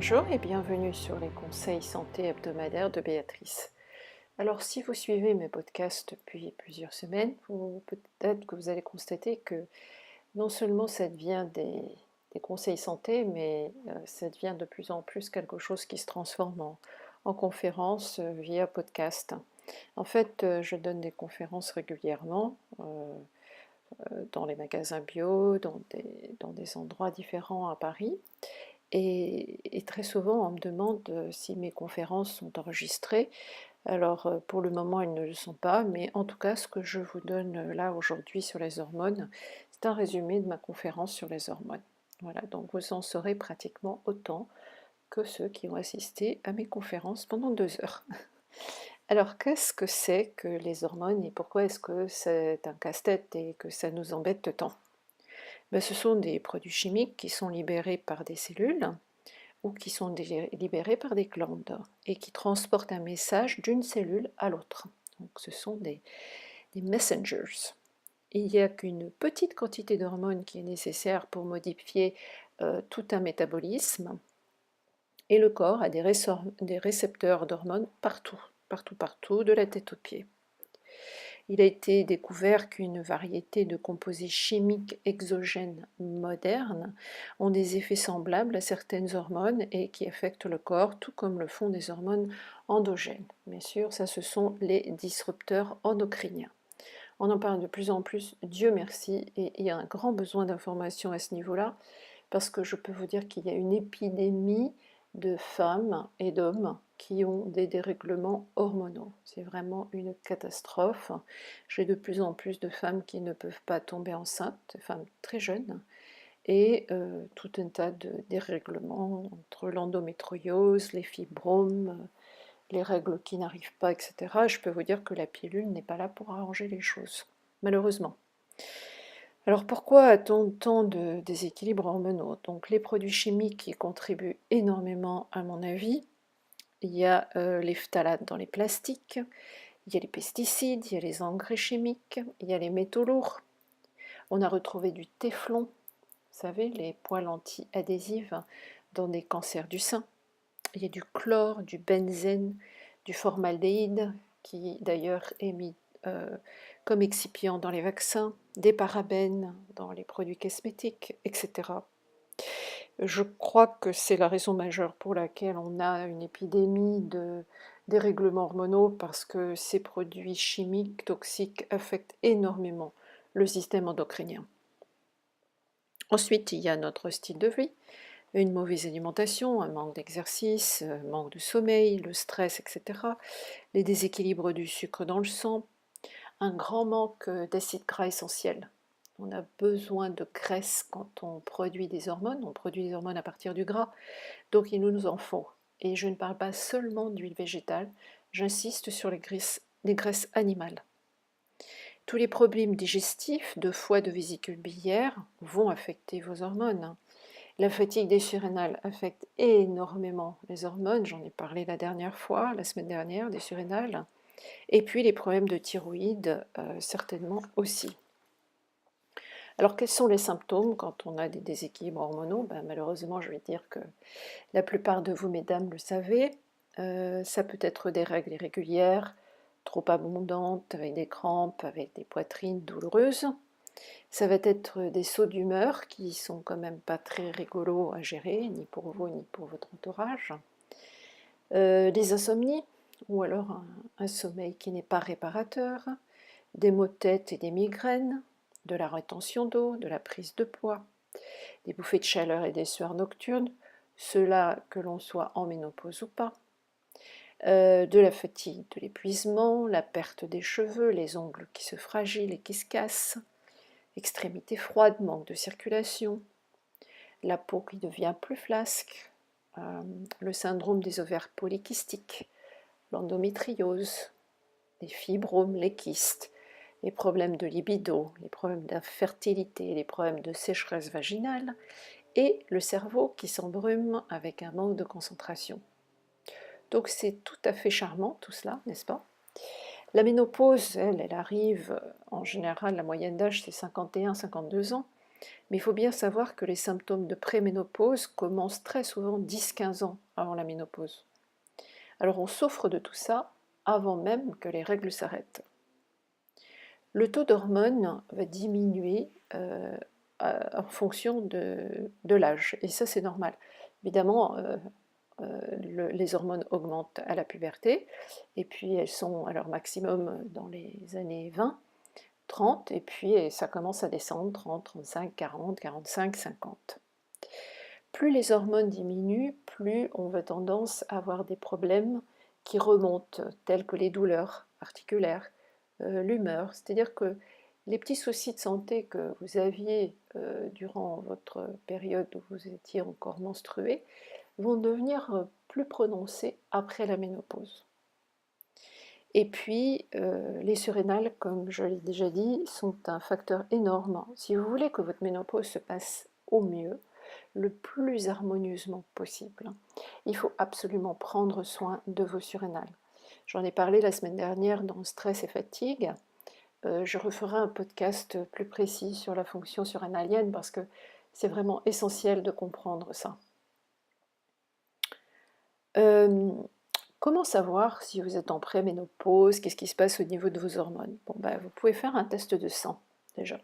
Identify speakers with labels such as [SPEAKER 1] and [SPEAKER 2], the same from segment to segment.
[SPEAKER 1] Bonjour et bienvenue sur les conseils santé hebdomadaires de Béatrice. Alors si vous suivez mes podcasts depuis plusieurs semaines, peut-être que vous allez constater que non seulement ça devient des conseils santé, mais ça devient de plus en plus quelque chose qui se transforme en conférence via podcast. En fait, je donne des conférences régulièrement dans les magasins bio, dans des endroits différents à Paris. Et très souvent, on me demande si mes conférences sont enregistrées. Alors, pour le moment, elles ne le sont pas, mais en tout cas, ce que je vous donne là aujourd'hui sur les hormones, c'est un résumé de ma conférence sur les hormones. Voilà, donc vous en saurez pratiquement autant que ceux qui ont assisté à mes conférences pendant 2 heures. Alors, qu'est-ce que c'est que les hormones et pourquoi est-ce que c'est un casse-tête et que ça nous embête tant? Ben, ce sont des produits chimiques qui sont libérés par des cellules ou qui sont libérés par des glandes et qui transportent un message d'une cellule à l'autre. Donc ce sont des messengers. Il n'y a qu'une petite quantité d'hormones qui est nécessaire pour modifier tout un métabolisme et le corps a des récepteurs d'hormones partout, partout, partout, de la tête aux pieds. Il a été découvert qu'une variété de composés chimiques exogènes modernes ont des effets semblables à certaines hormones et qui affectent le corps, tout comme le font des hormones endogènes. Bien sûr, ça ce sont les disrupteurs endocriniens. On en parle de plus en plus, Dieu merci, et il y a un grand besoin d'informations à ce niveau-là, parce que je peux vous dire qu'il y a une épidémie de femmes et d'hommes qui ont des dérèglements hormonaux. C'est vraiment une catastrophe. J'ai de plus en plus de femmes qui ne peuvent pas tomber enceintes, des femmes très jeunes, et tout un tas de dérèglements entre l'endométriose, les fibromes, les règles qui n'arrivent pas, etc. Je peux vous dire que la pilule n'est pas là pour arranger les choses, malheureusement. Alors pourquoi a-t-on tant de déséquilibres hormonaux? Donc les produits chimiques qui contribuent énormément à mon avis, il y a les phtalates dans les plastiques, il y a les pesticides, il y a les engrais chimiques, il y a les métaux lourds. On a retrouvé du téflon, vous savez, les poils anti-adhésives dans des cancers du sein. Il y a du chlore, du benzène, du formaldéhyde, qui d'ailleurs est mis comme excipient dans les vaccins, des parabènes dans les produits cosmétiques, etc. Je crois que c'est la raison majeure pour laquelle on a une épidémie de dérèglements hormonaux, parce que ces produits chimiques toxiques affectent énormément le système endocrinien. Ensuite, il y a notre style de vie, une mauvaise alimentation, un manque d'exercice, un manque de sommeil, le stress, etc. Les déséquilibres du sucre dans le sang, un grand manque d'acides gras essentiels. On a besoin de graisse quand on produit des hormones à partir du gras, donc il nous en faut. Et je ne parle pas seulement d'huile végétale, j'insiste sur les graisses animales. Tous les problèmes digestifs, de foie, de vésicule biliaire, vont affecter vos hormones. La fatigue des surrénales affecte énormément les hormones, j'en ai parlé la dernière fois, la semaine dernière, des surrénales. Et puis les problèmes de thyroïde, certainement aussi. Alors quels sont les symptômes quand on a des déséquilibres hormonaux? Malheureusement, je vais dire que la plupart de vous, mesdames, le savez. Ça peut être des règles irrégulières, trop abondantes, avec des crampes, avec des poitrines douloureuses. Ça va être des sauts d'humeur qui sont quand même pas très rigolos à gérer, ni pour vous, ni pour votre entourage. Des insomnies, ou alors un sommeil qui n'est pas réparateur, des maux de tête et des migraines, de la rétention d'eau, de la prise de poids, des bouffées de chaleur et des sueurs nocturnes, cela que l'on soit en ménopause ou pas, de la fatigue, de l'épuisement, la perte des cheveux, les ongles qui se fragilisent et qui se cassent, extrémités froides, manque de circulation, la peau qui devient plus flasque, le syndrome des ovaires polykystiques, l'endométriose, les fibromes, les kystes, les problèmes de libido, les problèmes d'infertilité, les problèmes de sécheresse vaginale et le cerveau qui s'embrume avec un manque de concentration. Donc c'est tout à fait charmant tout cela, n'est-ce pas? La ménopause, elle arrive en général, la moyenne d'âge c'est 51-52 ans, Mais il faut bien savoir que les symptômes de préménopause commencent très souvent 10-15 ans avant la ménopause. Alors on souffre de tout ça avant même que les règles s'arrêtent. Le taux d'hormones va diminuer en fonction de l'âge, et ça c'est normal. Évidemment, les hormones augmentent à la puberté, et puis elles sont à leur maximum dans les années 20, 30, et puis ça commence à descendre 30, 35, 40, 45, 50. Plus les hormones diminuent, plus on va tendance à avoir des problèmes qui remontent, tels que les douleurs articulaires, l'humeur, c'est-à-dire que les petits soucis de santé que vous aviez durant votre période où vous étiez encore menstruée vont devenir plus prononcés après la ménopause. Et puis, les surrénales, comme je l'ai déjà dit, sont un facteur énorme. Si vous voulez que votre ménopause se passe au mieux, le plus harmonieusement possible, il faut absolument prendre soin de vos surrénales. J'en ai parlé la semaine dernière dans Stress et fatigue. Je referai un podcast plus précis sur la fonction surrénalienne parce que c'est vraiment essentiel de comprendre ça. Comment savoir si vous êtes en préménopause? Qu'est-ce qui se passe au niveau de vos hormones? Bon, vous pouvez faire un test de sang déjà.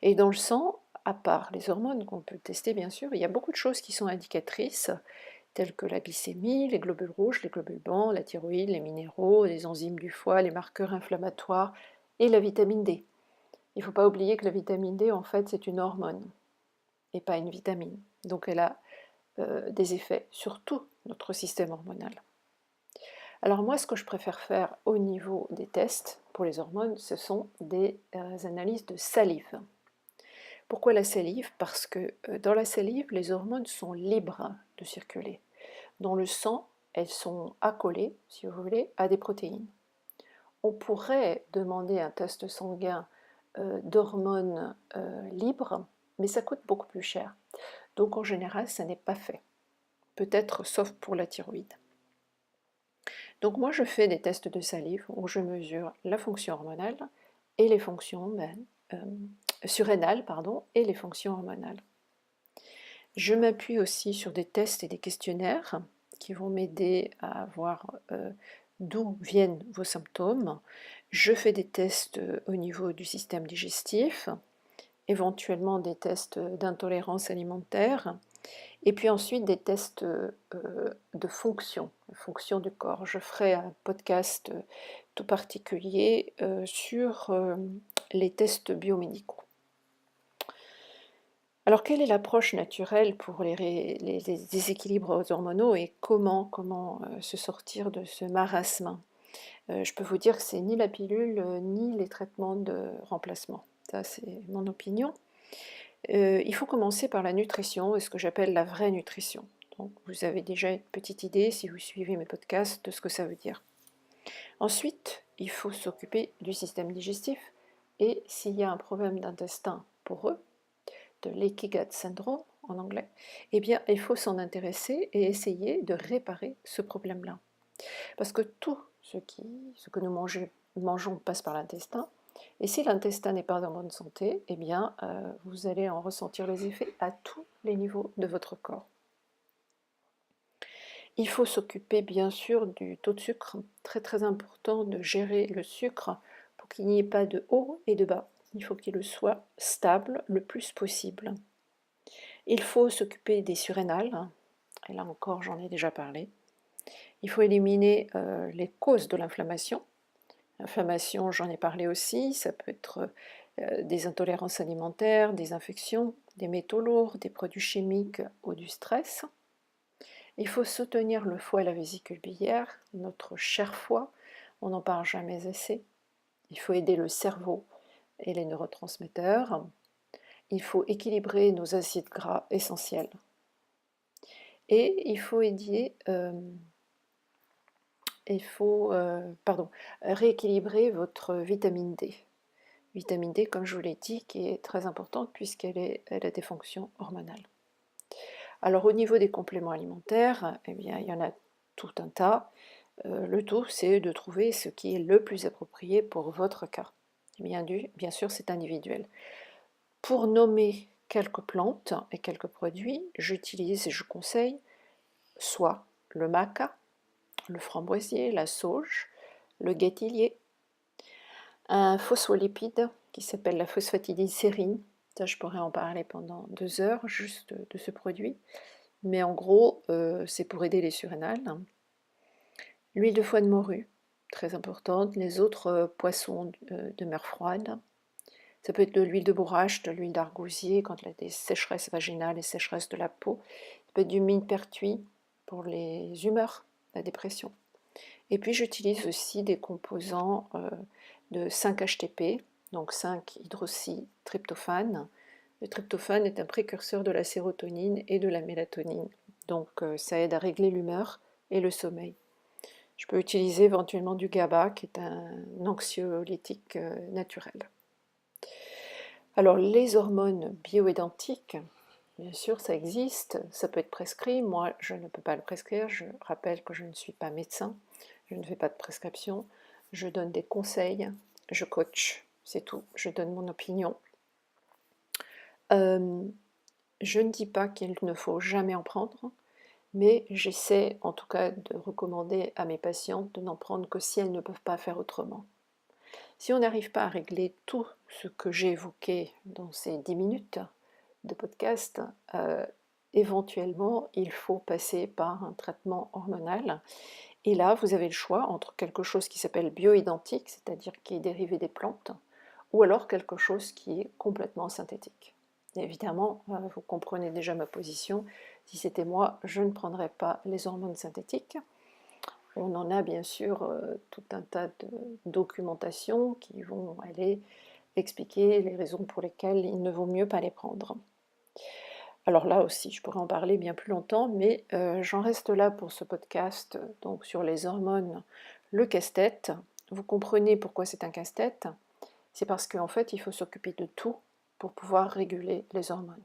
[SPEAKER 1] Et dans le sang, à part les hormones qu'on peut tester bien sûr, il y a beaucoup de choses qui sont indicatrices, telles que la glycémie, les globules rouges, les globules blancs, la thyroïde, les minéraux, les enzymes du foie, les marqueurs inflammatoires et la vitamine D. Il ne faut pas oublier que la vitamine D, en fait, c'est une hormone et pas une vitamine. Donc elle a des effets sur tout notre système hormonal. Alors moi, ce que je préfère faire au niveau des tests pour les hormones, ce sont des analyses de salive. Pourquoi la salive? Parce que dans la salive, les hormones sont libres de circuler. Dans le sang, elles sont accolées, si vous voulez, à des protéines. On pourrait demander un test sanguin d'hormones libres, mais ça coûte beaucoup plus cher. Donc en général, ça n'est pas fait. Peut-être sauf pour la thyroïde. Donc moi, je fais des tests de salive où je mesure la fonction hormonale et les fonctions surrénales, et les fonctions hormonales. Je m'appuie aussi sur des tests et des questionnaires qui vont m'aider à voir d'où viennent vos symptômes. Je fais des tests au niveau du système digestif, éventuellement des tests d'intolérance alimentaire, et puis ensuite des tests de fonction du corps. Je ferai un podcast tout particulier sur les tests biomédicaux. Alors quelle est l'approche naturelle pour les déséquilibres hormonaux et comment se sortir de ce marasme? Je peux vous dire que c'est ni la pilule ni les traitements de remplacement. Ça c'est mon opinion. Il faut commencer par la nutrition et ce que j'appelle la vraie nutrition. Donc vous avez déjà une petite idée, si vous suivez mes podcasts, de ce que ça veut dire. Ensuite, il faut s'occuper du système digestif et s'il y a un problème d'intestin poreux, de leaky gut syndrome en anglais, eh bien il faut s'en intéresser et essayer de réparer ce problème-là. Parce que tout ce que nous mangeons passe par l'intestin, et si l'intestin n'est pas en bonne santé, eh bien vous allez en ressentir les effets à tous les niveaux de votre corps. Il faut s'occuper bien sûr du taux de sucre, très très important de gérer le sucre pour qu'il n'y ait pas de haut et de bas. Il faut qu'il soit stable le plus possible. Il faut s'occuper des surrénales, et là encore j'en ai déjà parlé. Il faut éliminer les causes de l'inflammation. L'inflammation, j'en ai parlé aussi, ça peut être des intolérances alimentaires, des infections, des métaux lourds, des produits chimiques ou du stress. Il faut soutenir le foie et la vésicule biliaire, notre cher foie, on n'en parle jamais assez. Il faut aider le cerveau et les neurotransmetteurs. Il faut équilibrer nos acides gras essentiels. Et il faut rééquilibrer votre vitamine D. Vitamine D, comme je vous l'ai dit, qui est très importante puisqu'elle a des fonctions hormonales. Alors au niveau des compléments alimentaires, eh bien, il y en a tout un tas. Le tout, c'est de trouver ce qui est le plus approprié pour votre cas. Bien sûr, c'est individuel. Pour nommer quelques plantes et quelques produits, j'utilise et je conseille soit le maca, le framboisier, la sauge, le guétillier, un phospholipide qui s'appelle la phosphatidylsérine. Ça, je pourrais en parler pendant 2 heures juste de ce produit. Mais en gros, c'est pour aider les surrénales. L'huile de foie de morue, très importante. Les autres poissons de mer froide. Ça peut être de l'huile de bourrache, de l'huile d'argousier quand il y a des sécheresses vaginales et sécheresses de la peau. Ça peut être du millepertuis pour les humeurs, la dépression. Et puis j'utilise aussi des composants de 5-HTP, donc 5-hydroxytryptophane. Le tryptophane est un précurseur de la sérotonine et de la mélatonine, donc ça aide à régler l'humeur et le sommeil. Je peux utiliser éventuellement du GABA, qui est un anxiolytique naturel. Alors les hormones bioidentiques, bien sûr ça existe, ça peut être prescrit, moi je ne peux pas le prescrire, je rappelle que je ne suis pas médecin, je ne fais pas de prescription, je donne des conseils, je coach, c'est tout, je donne mon opinion. Je ne dis pas qu'il ne faut jamais en prendre, mais j'essaie en tout cas de recommander à mes patientes de n'en prendre que si elles ne peuvent pas faire autrement. Si on n'arrive pas à régler tout ce que j'ai évoqué dans ces 10 minutes de podcast, éventuellement il faut passer par un traitement hormonal. Et là, vous avez le choix entre quelque chose qui s'appelle bioidentique, c'est-à-dire qui est dérivé des plantes, ou alors quelque chose qui est complètement synthétique. Et évidemment, vous comprenez déjà ma position, si c'était moi, je ne prendrais pas les hormones synthétiques. On en a bien sûr tout un tas de documentations qui vont aller expliquer les raisons pour lesquelles il ne vaut mieux pas les prendre. Alors là aussi, je pourrais en parler bien plus longtemps, mais j'en reste là pour ce podcast donc sur les hormones, le casse-tête. Vous comprenez pourquoi c'est un casse-tête? C'est parce qu'en fait, il faut s'occuper de tout pour pouvoir réguler les hormones.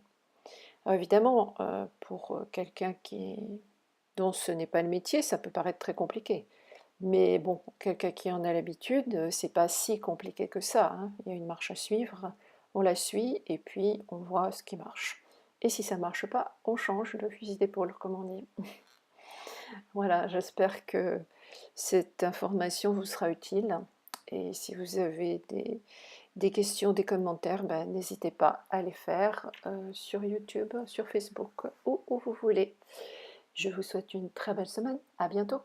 [SPEAKER 1] Alors évidemment, pour quelqu'un dont ce n'est pas le métier, ça peut paraître très compliqué. Mais bon, quelqu'un qui en a l'habitude, c'est pas si compliqué que ça, hein. Il y a une marche à suivre, on la suit et puis on voit ce qui marche. Et si ça ne marche pas, on change de fusil d'épaule, comme on dit. Voilà, j'espère que cette information vous sera utile. Et si vous avez des questions, des commentaires, ben, n'hésitez pas à les faire sur YouTube, sur Facebook, où vous voulez. Je vous souhaite une très belle semaine. À bientôt.